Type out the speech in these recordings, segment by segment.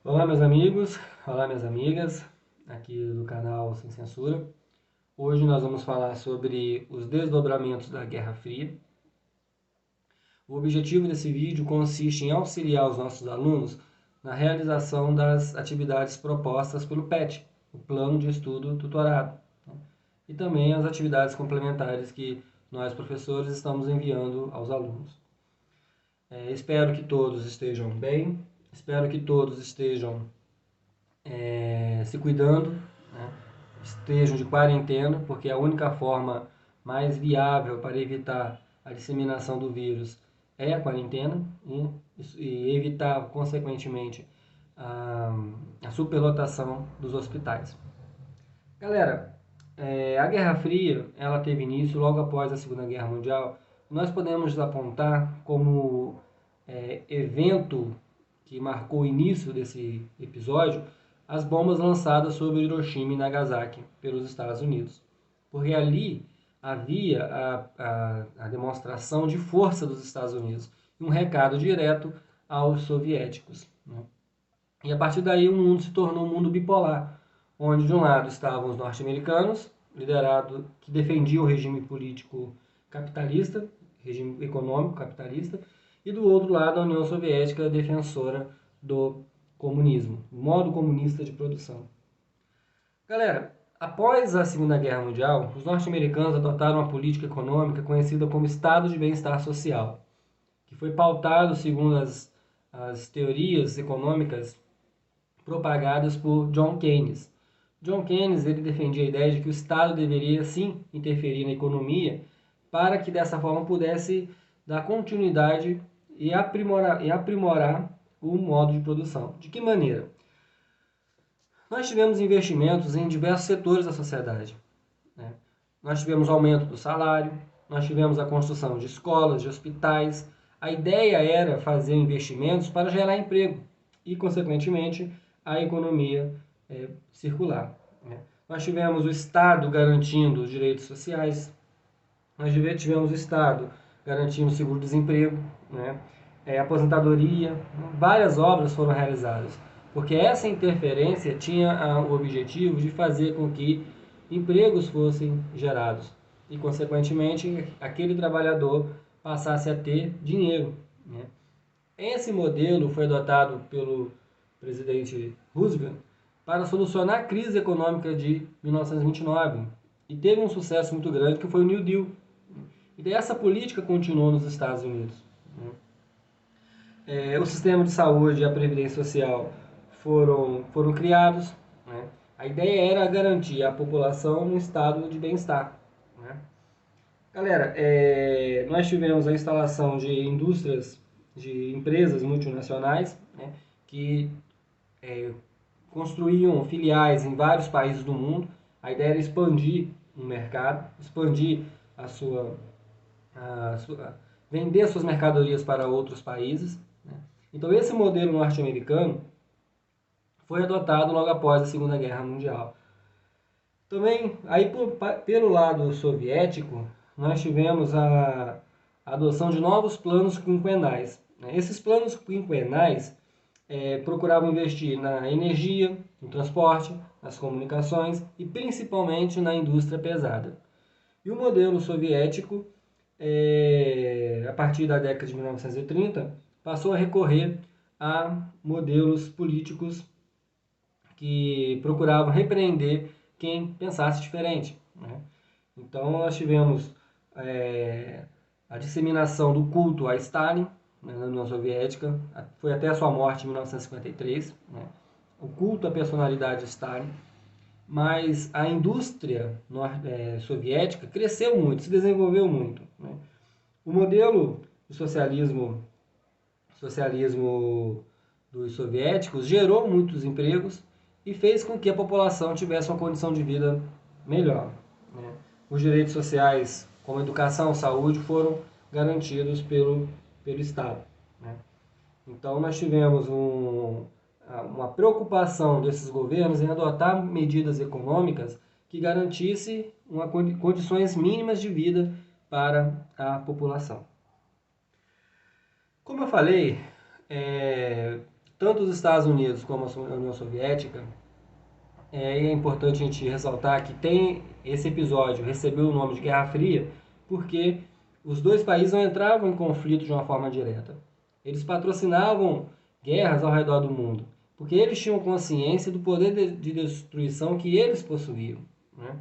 Olá meus amigos, olá minhas amigas, aqui do canal Sem Censura. Hoje nós vamos falar sobre os desdobramentos da Guerra Fria. O objetivo desse vídeo consiste em auxiliar os nossos alunos na realização das atividades propostas pelo PET, o Plano de Estudo Tutorado, e também as atividades complementares que nós professores estamos enviando aos alunos. Espero que todos estejam bem, espero que todos estejam se cuidando, né? Estejam de quarentena, porque é a única forma mais viável para evitar a disseminação do vírus é a quarentena e evitar, consequentemente, a superlotação dos hospitais. Galera, a Guerra Fria ela teve início logo após a Segunda Guerra Mundial. Nós podemos apontar como evento que marcou o início desse episódio as bombas lançadas sobre Hiroshima e Nagasaki pelos Estados Unidos. Porque ali havia a demonstração de força dos Estados Unidos e um recado direto aos soviéticos, né? E a partir daí o mundo se tornou um mundo bipolar, onde de um lado estavam os norte-americanos, que defendiam o regime político capitalista, regime econômico capitalista, e do outro lado a União Soviética, defensora do comunismo, modo comunista de produção. Galera, após a Segunda Guerra Mundial, os norte-americanos adotaram uma política econômica conhecida como Estado de Bem-Estar Social, que foi pautado segundo as teorias econômicas propagadas por John Keynes. John Keynes ele defendia a ideia de que o Estado deveria sim interferir na economia para que dessa forma pudesse dar continuidade e aprimorar o modo de produção. De que maneira? Nós tivemos investimentos em diversos setores da sociedade, né? Nós tivemos aumento do salário, nós tivemos a construção de escolas, de hospitais. A ideia era fazer investimentos para gerar emprego e, consequentemente, a economia circular, né? Nós tivemos o Estado garantindo os direitos sociais, nós tivemos o Estado garantindo o seguro-desemprego, né? Aposentadoria, várias obras foram realizadas, porque essa interferência tinha o objetivo de fazer com que empregos fossem gerados e, consequentemente, aquele trabalhador passasse a ter dinheiro, né? Esse modelo foi adotado pelo presidente Roosevelt para solucionar a crise econômica de 1929 e teve um sucesso muito grande que foi o New Deal. E essa política continuou nos Estados Unidos, né? O sistema de saúde e a previdência social foram criados, né? A ideia era garantir à população um estado de bem-estar, né? Galera, nós tivemos a instalação de indústrias, de empresas multinacionais, né, que construíam filiais em vários países do mundo. A ideia era expandir o mercado, expandir vender suas mercadorias para outros países, né? Então esse modelo norte-americano foi adotado logo após a Segunda Guerra Mundial. Também, aí pelo lado soviético, nós tivemos a adoção de novos planos quinquenais, né? Esses planos quinquenais procuravam investir na energia, no transporte, nas comunicações e principalmente na indústria pesada. E o modelo soviético, a partir da década de 1930, passou a recorrer a modelos políticos que procuravam repreender quem pensasse diferente, né? Então nós tivemos a disseminação do culto a Stalin, né, na União Soviética, foi até a sua morte em 1953, né? O culto à personalidade de Stalin. Mas a indústria soviética cresceu muito, se desenvolveu muito, né? O modelo do socialismo dos soviéticos gerou muitos empregos e fez com que a população tivesse uma condição de vida melhor, né? Os direitos sociais, como educação, saúde, foram garantidos pelo Estado, né? Então nós tivemos uma preocupação desses governos em adotar medidas econômicas que garantissem condições mínimas de vida para a população. Como eu falei, tanto os Estados Unidos como a União Soviética, é importante a gente ressaltar que tem esse episódio recebeu o nome de Guerra Fria porque os dois países não entravam em conflito de uma forma direta. Eles patrocinavam guerras ao redor do mundo, porque eles tinham consciência do poder de destruição que eles possuíam, né?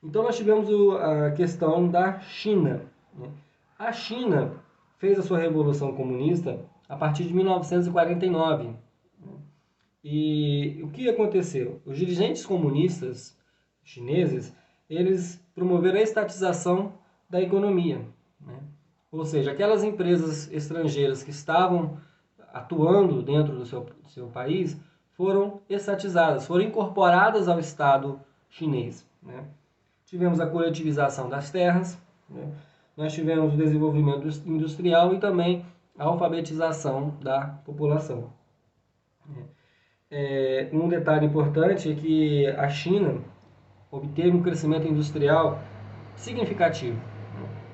Então nós tivemos a questão da China, né? A China fez a sua revolução comunista a partir de 1949. E o que aconteceu? Os dirigentes comunistas chineses, eles promoveram a estatização da economia, né? Ou seja, aquelas empresas estrangeiras que estavam atuando dentro do seu país foram estatizadas, foram incorporadas ao Estado chinês, né? Tivemos a coletivização das terras, né? Nós tivemos o desenvolvimento industrial e também a alfabetização da população. Um detalhe importante é que a China obteve um crescimento industrial significativo.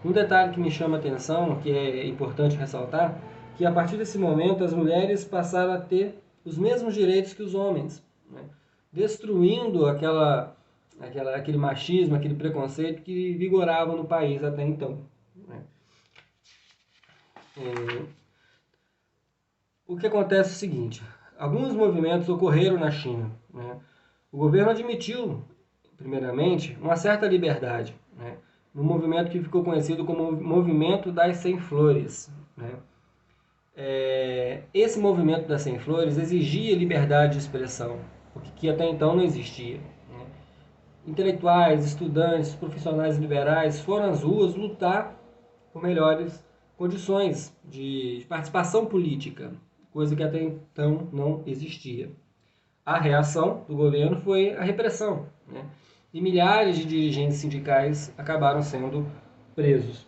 Um detalhe que me chama a atenção, que é importante ressaltar, que a partir desse momento as mulheres passaram a ter os mesmos direitos que os homens, né? Destruindo aquele machismo, aquele preconceito que vigorava no país até então, né? O que acontece é o seguinte: alguns movimentos ocorreram na China, né? O governo admitiu, primeiramente, uma certa liberdade, né? No movimento que ficou conhecido como Movimento das 100 Flores, né? Esse movimento das 100 Flores exigia liberdade de expressão, o que até então não existia, né? Intelectuais, estudantes, profissionais liberais foram às ruas lutar por melhores condições de participação política, coisa que até então não existia. A reação do governo foi a repressão, né? E milhares de dirigentes sindicais acabaram sendo presos.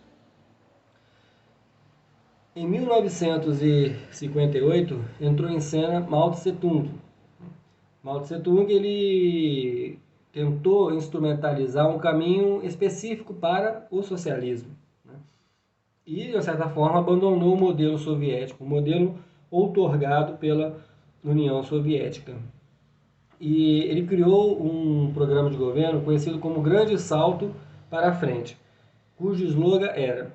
Em 1958 entrou em cena Mao Tse-tung. Mao Tse-tung ele tentou instrumentalizar um caminho específico para o socialismo, né? E, de certa forma, abandonou o modelo soviético, o modelo outorgado pela União Soviética. E ele criou um programa de governo conhecido como Grande Salto para a Frente, cujo slogan era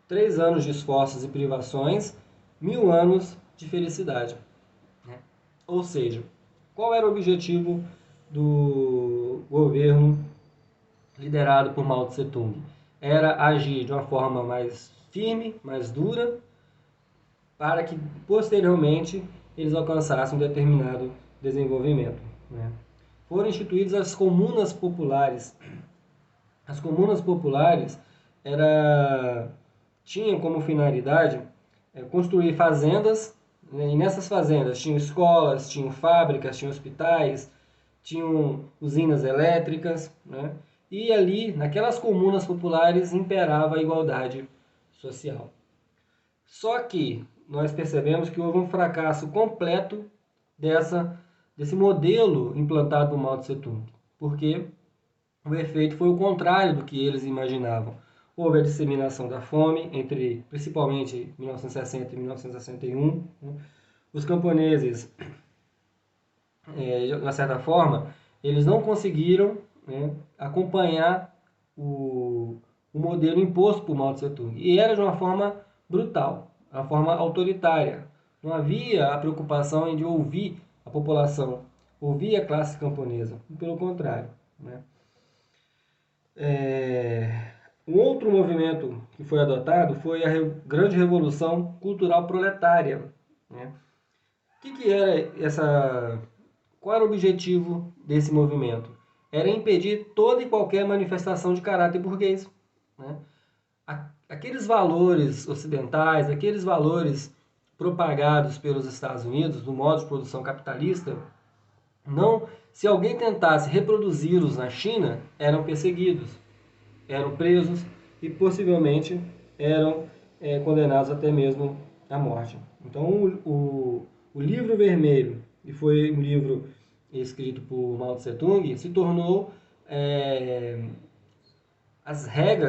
3 anos de esforços e privações, 1000 anos de felicidade, né? Ou seja, qual era o objetivo do governo liderado por Mao Tse Tung? Era agir de uma forma mais firme, mais dura, para que posteriormente eles alcançassem um determinado desenvolvimento, né? Foram instituídas as comunas populares. As comunas populares tinham como finalidade construir fazendas, né? E nessas fazendas tinham escolas, tinham fábricas, tinham hospitais, tinham usinas elétricas, né? E ali, naquelas comunas populares, imperava a igualdade social. Só que nós percebemos que houve um fracasso completo desse modelo implantado por Mao Tse Tung, porque o efeito foi o contrário do que eles imaginavam. Houve a disseminação da fome, principalmente 1960 e 1961. Né? Os camponeses, de uma certa forma, eles não conseguiram, né, acompanhar o modelo imposto por Mao Tse Tung. E era de uma forma brutal, uma forma autoritária. Não havia a preocupação de ouvir a população, ouvir a classe camponesa. Pelo contrário, né? Um outro movimento que foi adotado foi a Grande Revolução Cultural Proletária, né? Que era essa? Qual era o objetivo desse movimento? Era impedir toda e qualquer manifestação de caráter burguês, né? Aqueles valores ocidentais, aqueles valores propagados pelos Estados Unidos, do modo de produção capitalista, não, se alguém tentasse reproduzi-los na China, eram perseguidos, eram presos e possivelmente eram condenados até mesmo à morte. Então o livro vermelho, que foi um livro escrito por Mao Tse Tung, se tornou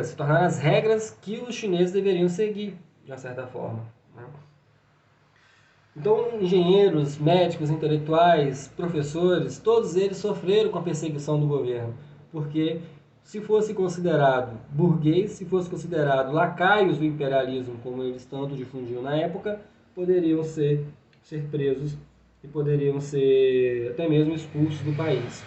se tornaram as regras que os chineses deveriam seguir, de uma certa forma, né? Então, engenheiros, médicos, intelectuais, professores, todos eles sofreram com a perseguição do governo, porque se fosse considerado burguês, se fosse considerado lacaios do imperialismo, como eles tanto difundiam na época, poderiam ser presos e poderiam ser até mesmo expulsos do país.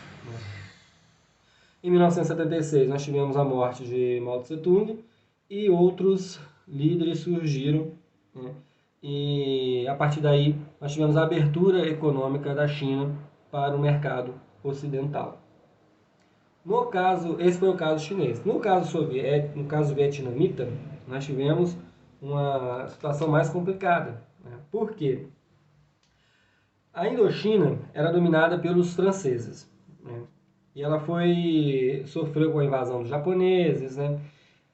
Em 1976, nós tivemos a morte de Mao Tse-tung e outros líderes surgiram, né? E a partir daí nós tivemos a abertura econômica da China para o mercado ocidental. No caso, esse foi o caso chinês. No caso soviético, no caso vietnamita, nós tivemos uma situação mais complicada, né? Por quê? A Indochina era dominada pelos franceses, né? E ela sofreu com a invasão dos japoneses, né?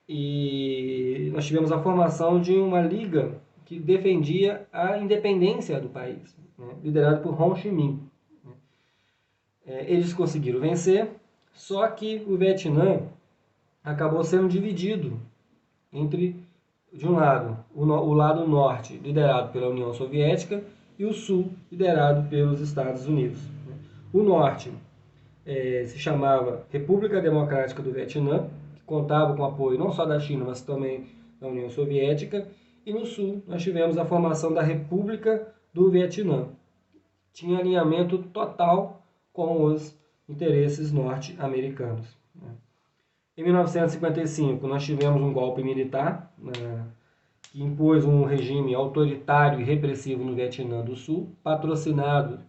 E nós tivemos a formação de uma liga que defendia a independência do país, né? Liderada por Ho Chi Minh. Eles conseguiram vencer, só que o Vietnã acabou sendo dividido entre, de um lado, o lado norte, liderado pela União Soviética, e o sul, liderado pelos Estados Unidos. O norte se chamava República Democrática do Vietnã, que contava com apoio não só da China, mas também da União Soviética, e no sul nós tivemos a formação da República do Vietnã. Tinha alinhamento total com os interesses norte-americanos. Em 1955, nós tivemos um golpe militar, que impôs um regime autoritário e repressivo no Vietnã do Sul, patrocinado,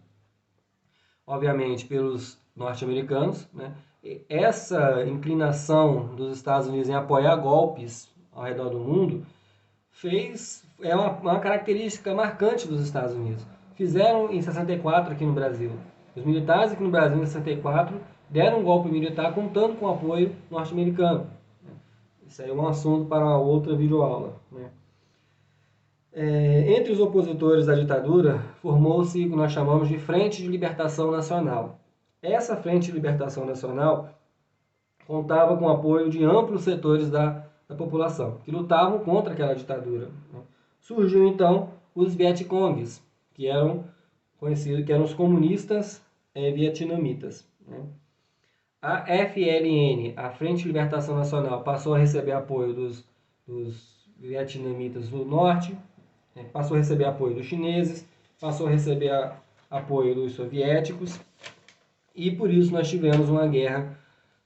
obviamente, pelos norte-americanos, né? Essa inclinação dos Estados Unidos em apoiar golpes ao redor do mundo é uma característica marcante dos Estados Unidos. Fizeram em 64 aqui no Brasil. Os militares aqui no Brasil em 64 deram um golpe militar contando com o apoio norte-americano. Isso aí é um assunto para uma outra videoaula, né? Entre os opositores da ditadura, formou-se o que nós chamamos de Frente de Libertação Nacional. Essa Frente de Libertação Nacional contava com o apoio de amplos setores da população, que lutavam contra aquela ditadura. Surgiu então os Vietcongues, que eram conhecidos, que eram os comunistas vietnamitas. A FLN, a Frente de Libertação Nacional, passou a receber apoio dos vietnamitas do norte, passou a receber apoio dos chineses, passou a receber apoio dos soviéticos, e por isso nós tivemos uma guerra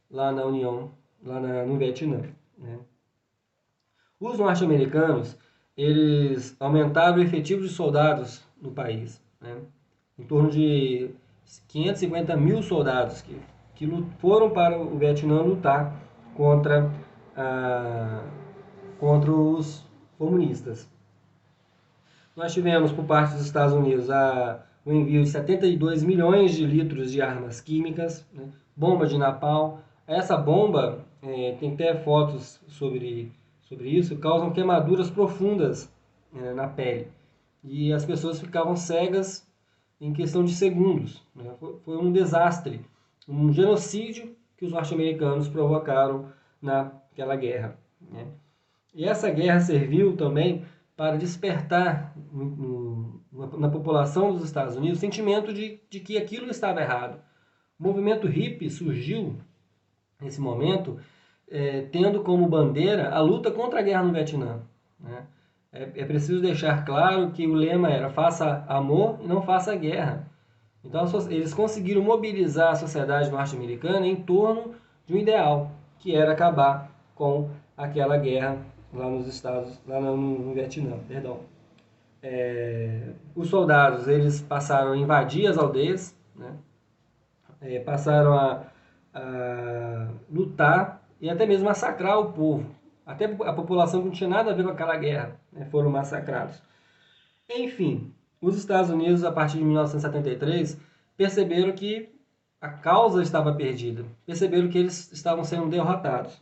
lá na União, no Vietnã. Os norte-americanos, eles aumentaram o efetivo de soldados no país, em torno de 550 mil soldados que foram para o Vietnã lutar contra os comunistas. Nós tivemos, por parte dos Estados Unidos, o envio de 72 milhões de litros de armas químicas, bomba de napalm. Essa bomba, tem até fotos sobre isso, causam queimaduras profundas na pele. E as pessoas ficavam cegas em questão de segundos. Foi um desastre, um genocídio que os norte-americanos provocaram naquela guerra. E essa guerra serviu também para despertar na população dos Estados Unidos o sentimento de que aquilo estava errado. O movimento hippie surgiu nesse momento, tendo como bandeira a luta contra a guerra no Vietnã. É preciso deixar claro que o lema era faça amor e não faça guerra. Então eles conseguiram mobilizar a sociedade norte-americana em torno de um ideal, que era acabar com aquela guerra lá no Vietnã. Perdão. Os soldados eles passaram a invadir as aldeias, passaram a lutar e até mesmo massacrar o povo. Até a população que não tinha nada a ver com aquela guerra, foram massacrados. Enfim, os Estados Unidos, a partir de 1973, perceberam que a causa estava perdida. Perceberam que eles estavam sendo derrotados.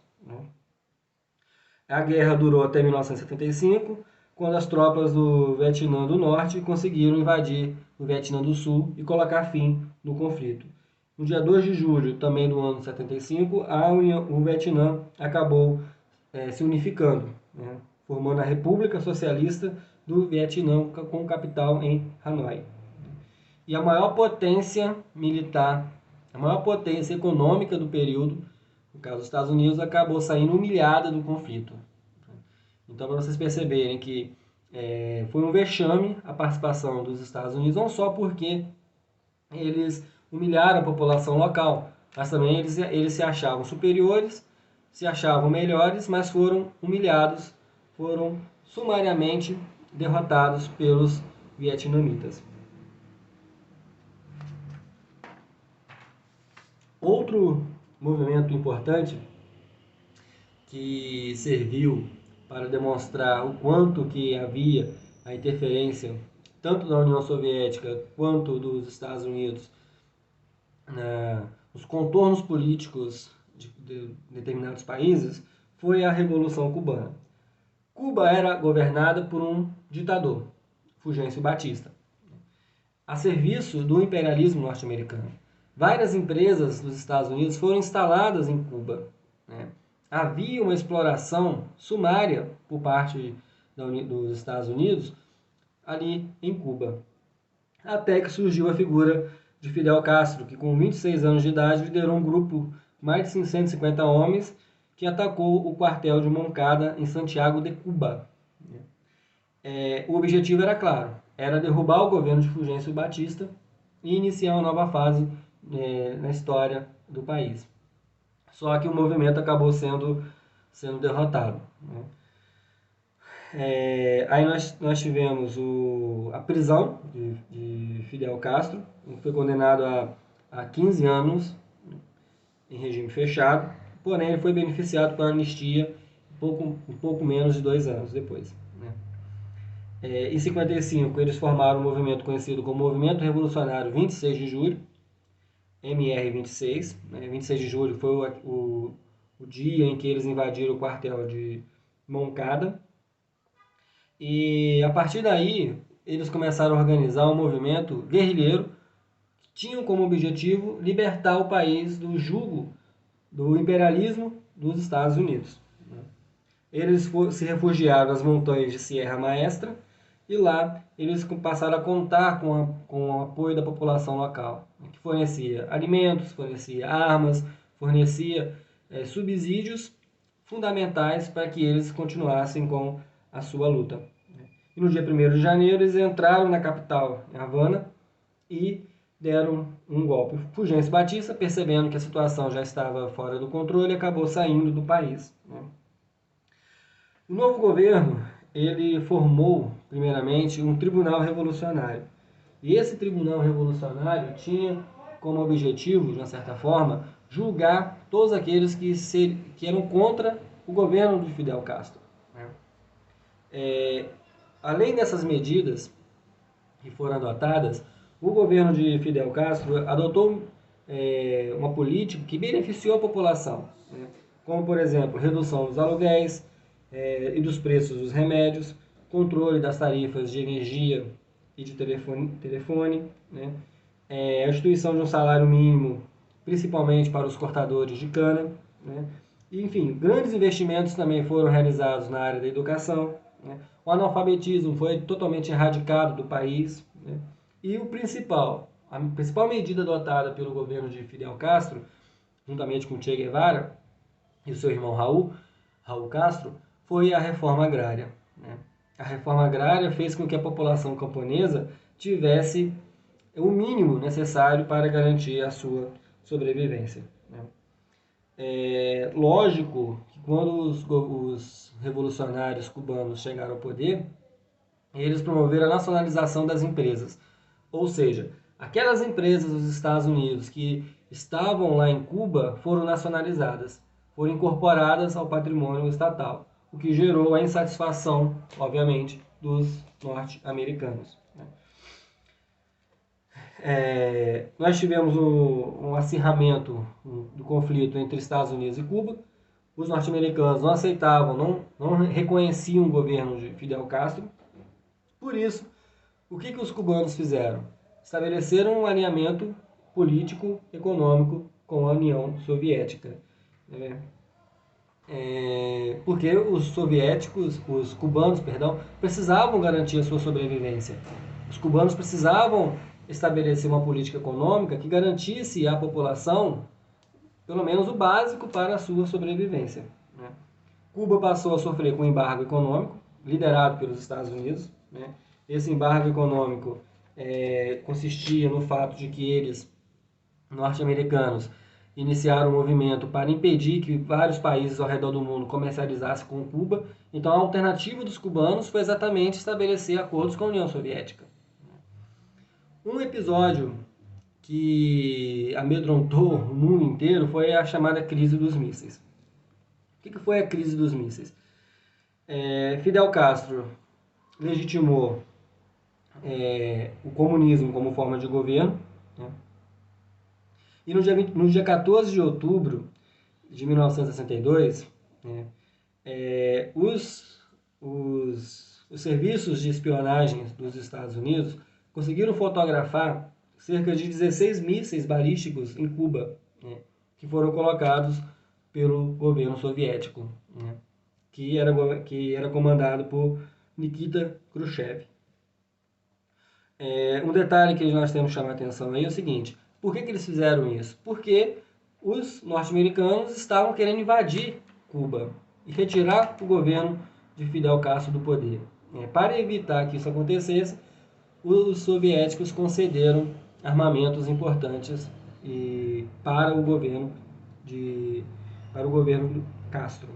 A guerra durou até 1975, quando as tropas do Vietnã do Norte conseguiram invadir o Vietnã do Sul e colocar fim no conflito. No dia 2 de julho também do ano 75, o Vietnã acabou se unificando, formando a República Socialista do Vietnã, com capital em Hanoi. E a maior potência militar, a maior potência econômica do período, no caso dos Estados Unidos, acabou saindo humilhada do conflito. Então, para vocês perceberem que foi um vexame a participação dos Estados Unidos, não só porque eles humilharam a população local, mas também eles se achavam superiores, se achavam melhores, mas foram humilhados, foram sumariamente derrotados pelos vietnamitas. Outro movimento importante que serviu para demonstrar o quanto que havia a interferência tanto da União Soviética quanto dos Estados Unidos nos contornos políticos de determinados países foi a Revolução Cubana. Cuba era governada por um ditador, Fulgêncio Batista, a serviço do imperialismo norte-americano. Várias empresas dos Estados Unidos foram instaladas em Cuba. Havia uma exploração sumária por parte dos Estados Unidos ali em Cuba. Até que surgiu a figura de Fidel Castro, que com 26 anos de idade liderou um grupo de mais de 550 homens que atacou o quartel de Moncada em Santiago de Cuba. O objetivo era claro, era derrubar o governo de Fulgêncio Batista e iniciar uma nova fase na história do país. Só que o movimento acabou sendo derrotado. Aí nós tivemos a prisão de Fidel Castro, que foi condenado a 15 anos em regime fechado, porém ele foi beneficiado por anistia um pouco menos de 2 anos depois. Em 55 eles formaram um movimento conhecido como Movimento Revolucionário 26 de Julho, MR26. 26 de julho foi o dia em que eles invadiram o quartel de Moncada. E a partir daí, eles começaram a organizar um movimento guerrilheiro que tinha como objetivo libertar o país do jugo do imperialismo dos Estados Unidos. Eles se refugiaram nas montanhas de Sierra Maestra e lá eles passaram a contar com o apoio da população local, que fornecia alimentos, fornecia armas, fornecia subsídios fundamentais para que eles continuassem com a sua luta. E no dia 1º de janeiro eles entraram na capital, em Havana, e deram um golpe. Fulgêncio Batista, percebendo que a situação já estava fora do controle, acabou saindo do país. O novo governo, ele formou, primeiramente, um tribunal revolucionário. E esse tribunal revolucionário tinha como objetivo, de uma certa forma, julgar todos aqueles que eram contra o governo de Fidel Castro. Além dessas medidas que foram adotadas, o governo de Fidel Castro adotou uma política que beneficiou a população, como, por exemplo, redução dos aluguéis e dos preços dos remédios, controle das tarifas de energia e de telefone, a instituição de um salário mínimo, principalmente para os cortadores de cana. Enfim, grandes investimentos também foram realizados na área da educação. O analfabetismo foi totalmente erradicado do país. E a principal medida adotada pelo governo de Fidel Castro, juntamente com Che Guevara e o seu irmão Raul Castro, foi a reforma agrária. A reforma agrária fez com que a população camponesa tivesse o mínimo necessário para garantir a sua sobrevivência. Lógico que quando os revolucionários cubanos chegaram ao poder, eles promoveram a nacionalização das empresas. Ou seja, aquelas empresas dos Estados Unidos que estavam lá em Cuba foram nacionalizadas, foram incorporadas ao patrimônio estatal, o que gerou a insatisfação, obviamente, dos norte-americanos. Nós tivemos um acirramento do conflito entre Estados Unidos e Cuba. Os norte-americanos não aceitavam, não reconheciam o governo de Fidel Castro. Por isso, o que os cubanos fizeram? Estabeleceram um alinhamento político, econômico com a União Soviética. porque os cubanos, perdão, precisavam garantir a sua sobrevivência. Os cubanos precisavam estabelecer uma política econômica que garantisse à população, pelo menos o básico para a sua sobrevivência, né? Cuba passou a sofrer com um embargo econômico, liderado pelos Estados Unidos, né? Esse embargo econômico consistia no fato de que eles, norte-americanos, iniciaram um movimento para impedir que vários países ao redor do mundo comercializassem com Cuba. Então, a alternativa dos cubanos foi exatamente estabelecer acordos com a União Soviética. Um episódio que amedrontou o mundo inteiro foi a chamada crise dos mísseis. O que foi a crise dos mísseis? Fidel Castro legitimou o comunismo como forma de governo, né? E no dia 14 de outubro de 1962, né, os serviços de espionagem dos Estados Unidos conseguiram fotografar cerca de 16 mísseis balísticos em Cuba, né, que foram colocados pelo governo soviético, né, que era comandado por Nikita Khrushchev. Um detalhe que nós temos que chamar a atenção aí é o seguinte: por que eles fizeram isso? Porque os norte-americanos estavam querendo invadir Cuba e retirar o governo de Fidel Castro do poder. Para evitar que isso acontecesse, os soviéticos concederam armamentos importantes para o governo Castro.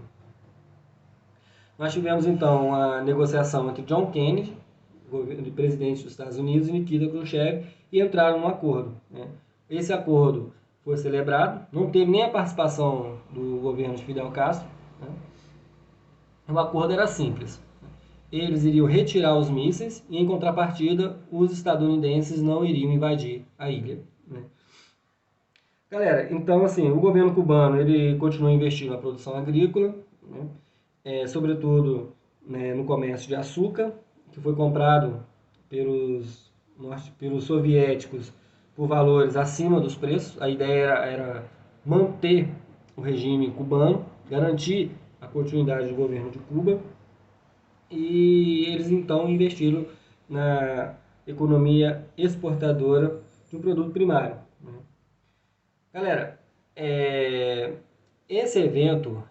Nós tivemos então a negociação entre John Kennedy, presidente dos Estados Unidos, e Nikita Khrushchev, e entraram num acordo, né? Esse acordo foi celebrado, não teve nem a participação do governo de Fidel Castro, né? O acordo era simples: eles iriam retirar os mísseis e, em contrapartida, os estadunidenses não iriam invadir a ilha, né? Galera, então assim, o governo cubano ele continua investindo na produção agrícola, né? Sobretudo, né, no comércio de açúcar, que foi comprado pelos soviéticos por valores acima dos preços. A ideia era manter o regime cubano, garantir a continuidade do governo de Cuba, e eles então investiram na economia exportadora de um produto primário, né? Galera, esse evento,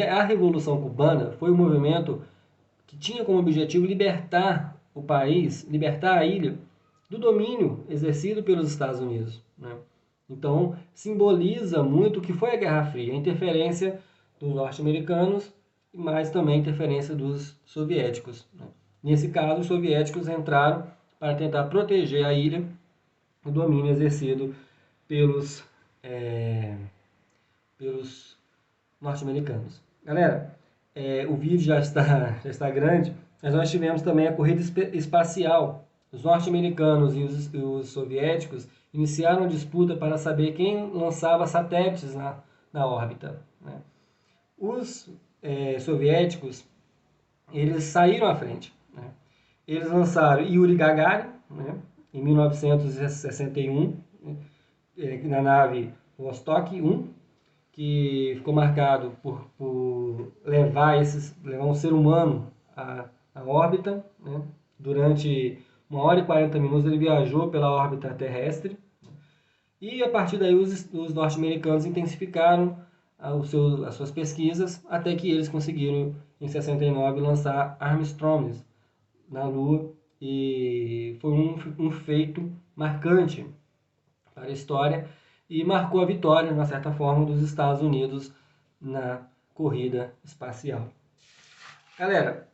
a Revolução Cubana, foi um movimento que tinha como objetivo libertar o país, libertar a ilha do domínio exercido pelos Estados Unidos, né? Então, simboliza muito o que foi a Guerra Fria, a interferência dos norte-americanos, mas também a interferência dos soviéticos, né? Nesse caso, os soviéticos entraram para tentar proteger a ilha do domínio exercido pelos norte-americanos. Galera, o vídeo já está grande, mas nós tivemos também a corrida espacial. Os norte-americanos e os soviéticos iniciaram a disputa para saber quem lançava satélites na órbita, né? Os soviéticos, eles saíram à frente, né? Eles lançaram Yuri Gagarin, né, em 1961, né, na nave Vostok 1, que ficou marcado por levar um ser humano à órbita, né? Durante 1 hora e 40 minutos ele viajou pela órbita terrestre, e a partir daí os norte-americanos intensificaram as suas pesquisas, até que eles conseguiram, em 69, lançar Armstrong na Lua, e foi um feito marcante para a história, e marcou a vitória, de uma certa forma, dos Estados Unidos na corrida espacial. Galera,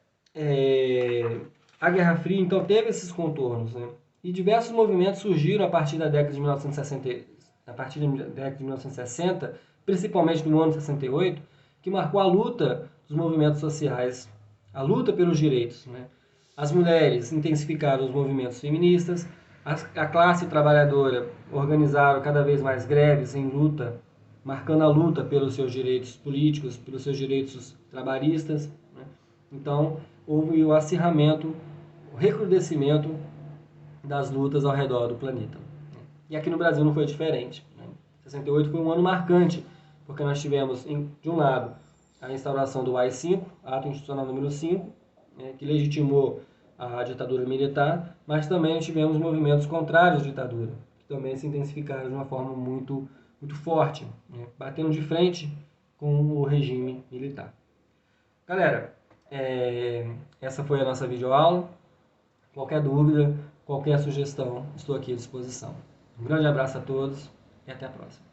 a Guerra Fria, então, teve esses contornos, né? E diversos movimentos surgiram a partir da década de 1960, principalmente no ano 68, que marcou a luta dos movimentos sociais, a luta pelos direitos, né? As mulheres intensificaram os movimentos feministas, a classe trabalhadora organizaram cada vez mais greves em luta, marcando a luta pelos seus direitos políticos, pelos seus direitos trabalhistas, né? Então, houve o acirramento, o recrudescimento das lutas ao redor do planeta. E aqui no Brasil não foi diferente, né? 68 foi um ano marcante, porque nós tivemos, de um lado, a instauração do AI-5, Ato Institucional número 5, que legitimou a ditadura militar, mas também tivemos movimentos contrários à ditadura, que também se intensificaram de uma forma muito forte, batendo de frente com o regime militar. Galera, essa foi a nossa videoaula. Qualquer dúvida, qualquer sugestão, estou aqui à disposição. Um grande abraço a todos e até a próxima.